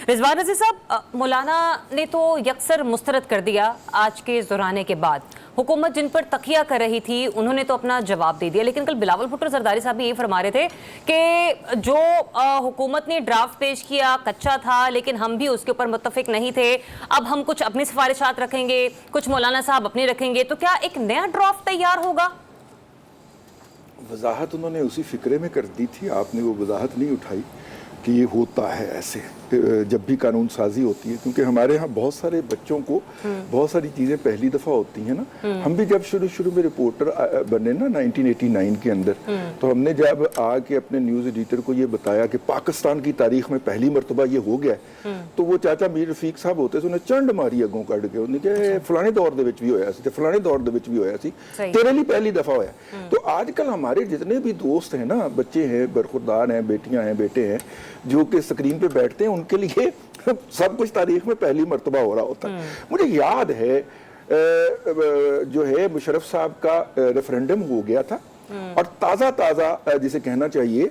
رضوان رضی صاحب، مولانا نے تو یکسر مسترد کر دیا آج کے دورانے کے بعد. حکومت جن پر تقیہ کر رہی تھی انہوں نے تو اپنا جواب دے دیا، لیکن کل بلاول بھٹو زرداری صاحب بھی یہ فرما رہے تھے کہ جو حکومت نے ڈرافٹ پیش کیا کچا تھا، لیکن ہم بھی اس کے اوپر متفق نہیں تھے. اب ہم کچھ اپنی سفارشات رکھیں گے، کچھ مولانا صاحب اپنی رکھیں گے، تو کیا ایک نیا ڈرافٹ تیار ہوگا؟ وضاحت انہوں نے اسی فکرے میں کر دی تھی، آپ نے وہ وضاحت نہیں اٹھائی کہ یہ ہوتا ہے ایسے جب بھی قانون سازی ہوتی ہے، کیونکہ ہمارے ہاں بہت سارے بچوں کو بہت ساری چیزیں پہلی دفعہ ہوتی ہیں نا. ہم بھی جب شروع میں رپورٹر بنے نا 1989 کے اندر، تو ہم نے جب آ کے اپنے نیوز ایڈیٹر کو یہ بتایا کہ پاکستان کی تاریخ میں پہلی مرتبہ یہ ہو گیا ہے، تو وہ چاچا میر رفیق صاحب ہوتے تھے، انہیں چنڈ ماری اگوں کٹ کے، انہوں نے کہا فلانے دور دے وچ بھی ہویا سی، فلانے دور دے وچ بھی ہویا سی، تیرے لیے پہلی دفعہ ہویا. تو آج کل ہمارے جتنے بھی دوست ہیں نا، بچے ہیں، برخوردار ہیں، بیٹیاں ہیں، بیٹے ہیں، جو کہ اسکرین پہ بیٹھتے ہیں، ان کے لیے سب کچھ تاریخ میں پہلی مرتبہ ہو رہا ہوتا ہے. مجھے یاد ہے جو ہے مشرف صاحب کا ریفرینڈم ہو گیا تھا، اور تازہ جسے کہنا چاہیے،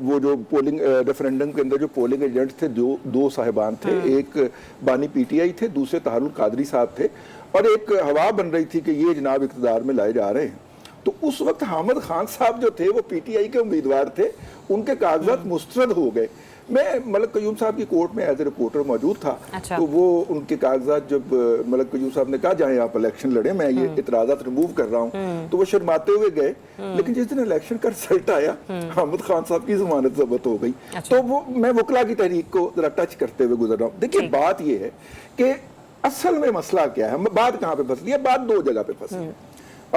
وہ جو پولنگ ریفرینڈم کے اندر جو پولنگ ایجنٹ تھے، دو صاحبان تھے، ایک بانی پی ٹی آئی تھے، دوسرے طاہر القادری صاحب تھے، اور ایک ہوا بن رہی تھی کہ یہ جناب اقتدار میں لائے جا رہے ہیں. تو اس وقت حامد خان صاحب جو تھے وہ پی ٹی آئی کے امیدوار تھے، ان کے کاغذات مسترد ہو گئے. میں ملک قیوم صاحب کی کورٹ میں ایز اے رپورٹر موجود تھا. تو وہ ان کے کاغذات جب ملک قیوم صاحب نے کہا جائیں آپ الیکشن لڑیں، میں یہ اعتراضات ریموو کر رہا ہوں، تو وہ شرماتے ہوئے گئے. لیکن جس دن الیکشن کا رزلٹ آیا، حامد خان صاحب کی ضمانت ضبط ہو گئی. تو وہ میں وکلا کی تحریک کو ذرا ٹچ کرتے ہوئے گزر رہا ہوں. دیکھیے بات یہ ہے کہ اصل میں مسئلہ کیا ہے، بات کہاں پہ پھنسی ہے؟ بات دو جگہ پہ پھنسی ہے،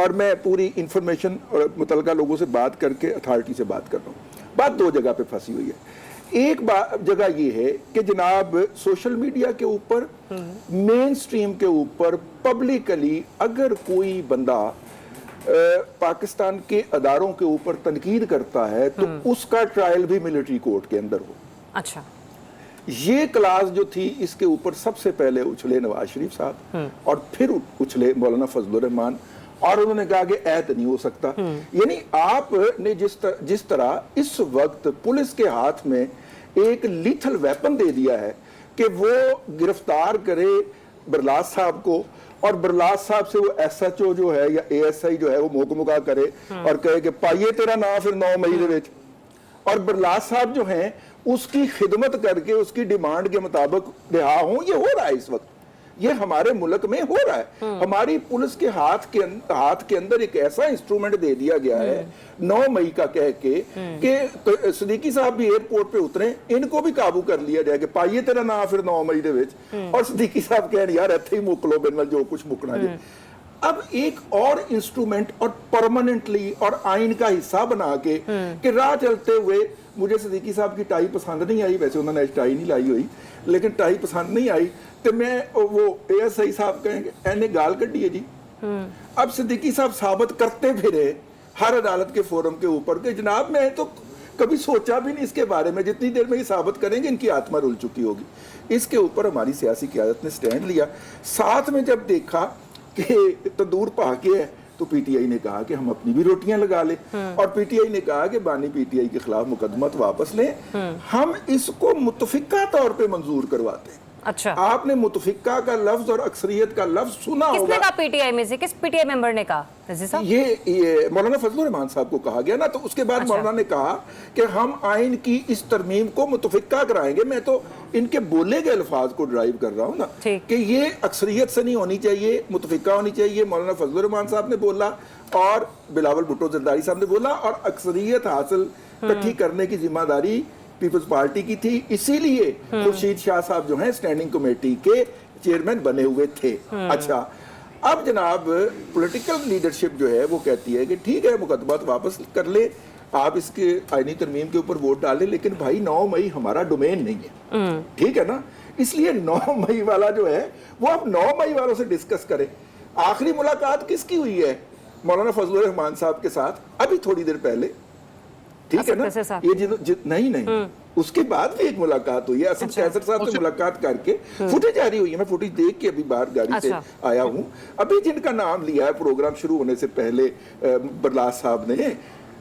اور میں پوری انفارمیشن متعلقہ لوگوں سے بات کر کے اتھارٹی سے بات کر رہا ہوں. بات دو جگہ پہ پھنسی ہوئی ہے. ایک جگہ یہ ہے کہ جناب سوشل میڈیا کے اوپر، مین سٹریم کے اوپر پبلکلی اگر کوئی بندہ پاکستان کے اداروں کے اوپر تنقید کرتا ہے تو اس کا ٹرائل بھی ملٹری کورٹ کے اندر ہو. اچھا، یہ کلاس جو تھی اس کے اوپر سب سے پہلے اچھلے نواز شریف صاحب، اور پھر اچھلے مولانا فضل الرحمان، اور انہوں نے کہا کہ ایت نہیں ہو سکتا. یعنی آپ نے جس طرح اس وقت پولیس کے ہاتھ میں ایک لیتھل ویپن دے دیا ہے کہ وہ گرفتار کرے برلاس صاحب کو، اور برلاس صاحب سے وہ ایس ایچ او جو ہے یا اے ایس آئی جو ہے وہ موقع کرے اور کہے کہ پائیے تیرا نام پھر 9 مئی دے وچ، اور برلاس صاحب جو ہیں اس کی خدمت کر کے اس کی ڈیمانڈ کے مطابق رہا ہوں. یہ ہو رہا ہے اس وقت، یہ ہمارے ملک میں ہو رہا ہے. ہماری پولیس کے ہاتھ کے اندر ایک ایسا انسٹرومنٹ دے دیا گیا ہے 9 مئی کا کہہ کے کہ صدیقی صاحب بھی ایئرپورٹ پہ اترے، ان کو بھی قابو کر لیا جائے کہ پائیے تیرا نام پھر 9 مئی دے وچ، اور صدیقی صاحب کہنے یار ایتھے ہی موک لو بینوال جو کچھ مکنا جائے. اب ایک اور انسٹرومنٹ اور پرماننٹلی اور آئین کا حصہ بنا کے کہ راہ چلتے ہوئے مجھے صدیقی صاحب کی ٹائی پسند نہیں آئی، ویسے انہوں نے ٹائی نہیں لائی ہوئی، لیکن ٹائی پسند نہیں آئی، تو میں وہ اے ایس آئی صاحب کہیں گے اینے گال کٹی ہے جی. اب صدیقی صاحب ثابت کرتے پھرے ہر عدالت کے فورم کے اوپر کہ جناب میں تو کبھی سوچا بھی نہیں اس کے بارے میں، جتنی دیر میں یہ ثابت کریں گے ان کی آتما رول چکی ہوگی. اس کے اوپر ہماری سیاسی قیادت نے سٹینڈ لیا. ساتھ میں جب دیکھا کہ تندور پاکے ہے تو پی ٹی آئی نے کہا کہ ہم اپنی بھی روٹیاں لگا لیں، اور پی ٹی آئی نے کہا کہ بانی پی ٹی آئی کے خلاف مقدمات واپس لیں، ہم اس کو متفقہ طور پہ منظور کرواتے ہیں. اچھا، آپ نے متفقہ کا لفظ اور اکثریت کا لفظ سنا ہوگا. کس نے کہا پی ٹی آئی میں سے؟ کس پی ٹی آئی ممبر نے کہا؟ یہ مولانا فضل الرحمان صاحب کو کہا گیا نا. تو اس کے بعد مولانا نے کہا کہ ہم آئین کی اس ترمیم کو متفقہ کرائیں گے. میں تو ان کے بولے گئے الفاظ کو ڈرائیو کر رہا ہوں نا کہ یہ اکثریت سے نہیں ہونی چاہیے، متفقہ ہونی چاہیے. مولانا فضل الرحمان صاحب نے بولا اور بلاول بھٹو زرداری صاحب نے بولا، اور اکثریت حاصل اکٹھی کرنے کی ذمہ داری پیپلز پارٹی کی تھی. اسی لیے خورشید شاہ صاحب جو ہیں سٹینڈنگ کمیٹی کے چیئرمین بنے ہوئے تھے. اچھا، اب جناب پولیٹیکل لیڈرشپ جو ہے وہ کہتی ہے کہ ٹھیک ہے مقدمات واپس کر لے، آپ اس کے آئینی ترمیم کے اوپر ووٹ ڈالیں، لیکن بھائی 9 مئی ہمارا ڈومین نہیں ہے، ٹھیک ہے نا. اس لیے 9 مئی والا جو ہے وہ آپ 9 مئی والوں سے ڈسکس کریں. آخری ملاقات کس کی ہوئی ہے؟ مولانا فضل الرحمان صاحب کے ساتھ ابھی تھوڑی دیر پہلے، ٹھیک ہے نا. یہ نہیں اس کے بعد بھی ایک ملاقات ہوئی ہے اسد قیصر صاحب سے ملاقات کر کے، فوٹیج جاری ہوئی ہے، میں فوٹیج دیکھ کے ابھی باہر گاڑی سے آیا ہوں. ابھی جن کا نام لیا ہے پروگرام شروع ہونے سے پہلے برلاس صاحب نے،